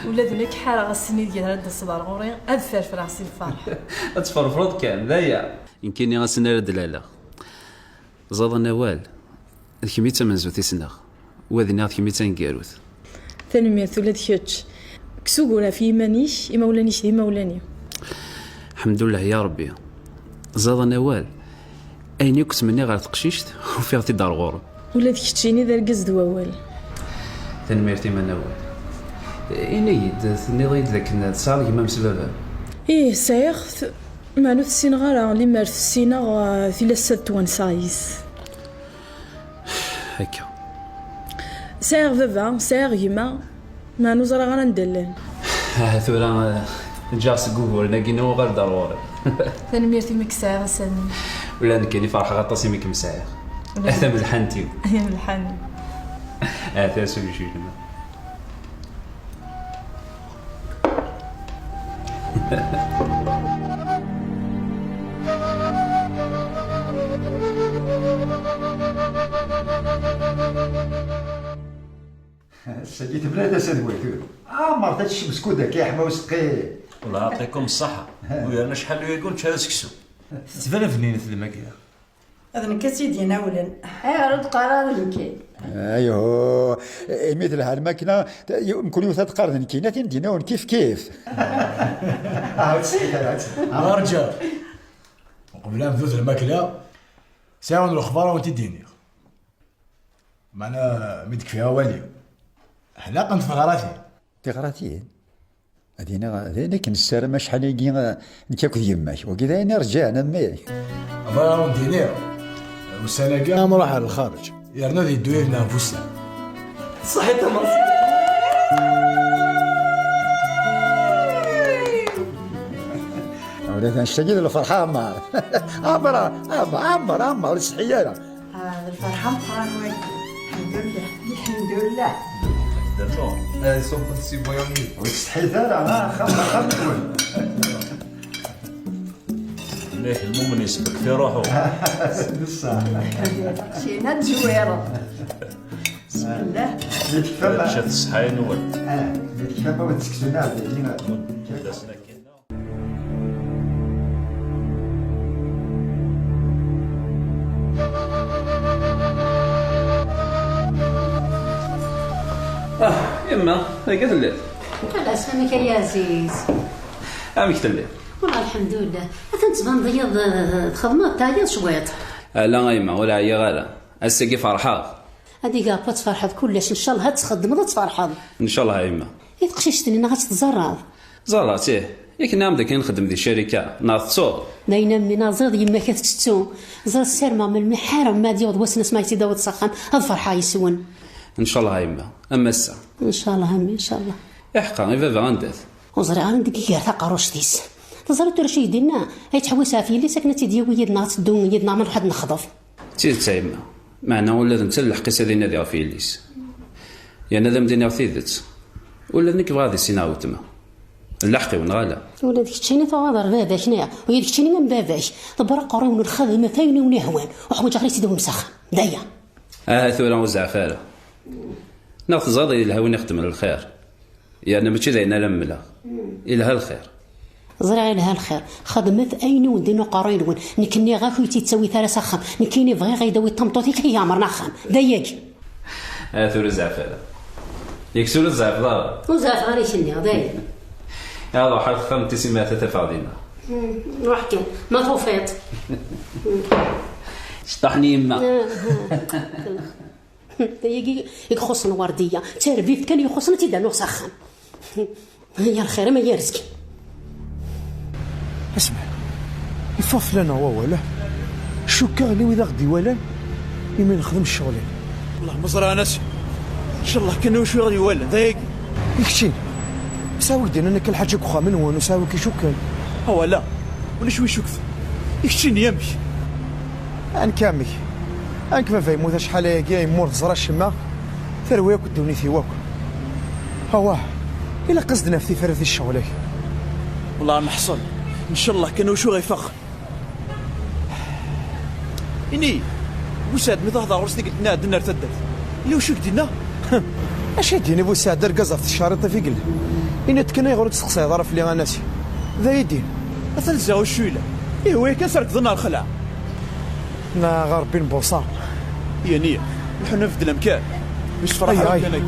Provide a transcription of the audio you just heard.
ولا ذلك حاره غسني ديال هاد الصبر غوري ادفر في راسي الفرح تفرفرض كان ذايا يمكنني غسنا ردلاله زاد نوال كمي تمنزو تيسنا وذنا كمي تنقاروث تنميرت ولاد كيتش كسو قولا في مانيش إما ولانيش ديما ولاني الحمد لله يا ربي زاد نوال أين كنت مني غير تقشيشت وفي غتي دار غور ولاد كيتشيني دار قزد ووال تنميرتي من نوال إنيد تنيضيد ذاك تصال كيما مسبابا إيه سايخ معنو السين غالا اللي مارت السينة في لسات توانسايس هكا سايغ بابا سايغ يما ما نوزرا غانا ندلن ثورا جاس جوجل ناقينو غير ضروري تنميرتي مكساغ سالني ولا نكني فرحه غطاسي ميك مسايغ اثم الحنتي يا الحن اثاسو شي سجيت بلاد سدويتو مرت الشمس كودا كيحما وسقي الله يعطيكم الصحة ويانا شحال يقول شحال سكسو تبان فنينة الماكية هذا نكاسي دينا ولا رد قرار نكي ايوه مثل هالماكينه يمكن يتقارن كيناتين ديناون كيف رجال وقبل ان نذوذ الماكلة ساعة الأخبار وانت ديني معنا ميدك فيها والي حلاقة نتفغراتي تغراتين هذينا كنسر شحال يجي نكاكل يماك وكذا انا رجعنا مي الله ديني والسنة كاع راح على الخارج يرنا ذي الدوير نافوسنا صحيت مصر ولكن نشتاق للفرحة عمر الصحيانة هذا الفرحة مقران وين الحمد لله هذه صوب السيبو يومي وتستحيت انا خمر ليه المؤمن يسبق في روحه شينا تزويرة بسم الله شات الصحاين هو كيف ما تسكتونا دينا يما هاك تلات لا سامك يا عزيز امك تلات والله الحمد لله تنتبان ضيض تخدمات تايا شويط لا يما ولا عيا غالا الساقي فرحة هادي كاع تفرحض كلش ان شاء الله تخدم تفرحض ان شاء الله يما يتقششتني انا غتتزرع زراتيه ياك نعم داك نخدم دي الشركه ناضصو داينا من نازيض يما كتشتو زر السرمه من المحارم ما ديود وسنا سمعتي داود سخان هاد فرحه يسون ان شاء الله يما اما السا ان شاء الله همي ان شاء الله يحقا غير بابا غندات وزري عندك غير قروش ديس تزرت رشي دينا هي تحوسها في اللي ساكنه تديا ويدنا تدون يدنا من حد نخضف تيد تايما معنا ولا نتا الحقيسه دينا ديال فيليس يا ندم دينا ثيدت ولا نك بغا دي سيناو تما اللحقي ونغالا ولا ديك تشيني تواضر باباك نيا وهي ديك تشيني من باباك دبر قرون الخدمه ثاني ونهوان وحوج غير تدوم مسخ دايا ثورا وزعفاله ناخذ زادي الهوى نخدم الخير يعني ماشي داينا لملا الها الخير زرع لها الخير خدمت اين ودينو قراين ون نكني غا كنتي تسوي ثلاثه خم نكيني بغي غيدوي طمطوطي كي عمرنا خم داياك ثورا زعفاله يكسر الزعفاله وزعف غير شني دايا هذا حال خمتي سمات تفاضينا روح كان ما توفيت شطحني يما يخصن ورديه تربيت كان يخصن تيدانو سخن هي الخير ما يرزقي اسمع يفوف لنا ولا شو كاغلي واذا غدي ولا يما نخدم الشغلين والله مزرعه ناس ان شاء الله كانوا شويه غادي ولا ضايق يكشين ساوي دينا انا كل حاجه كخا من وين وساوي كي شكل هو لا ولا شوي شكث يكشين يمشي ان كامي انك ما فاهم واش شحال كاع يمور زرا الشما ثرويك ودوني ثيواك هواه الا قصدنا في فرث الشغل والله محصل ان شاء الله كانوا شو غيفخ اني وساد مي تهضر ورسني قلت لنا عندنا ارتدت الا وشو قلنا اش يديني بو سعد رقزه في الشريطه في قل إن تكنا يغرد تسقسي ظرف اللي غناسي ذا يدين مثل زاو الشويله هو كسرك ظن الخلع نا غربين بوصار يا نية نحن نفد الامكان مش فرح أي. ربنا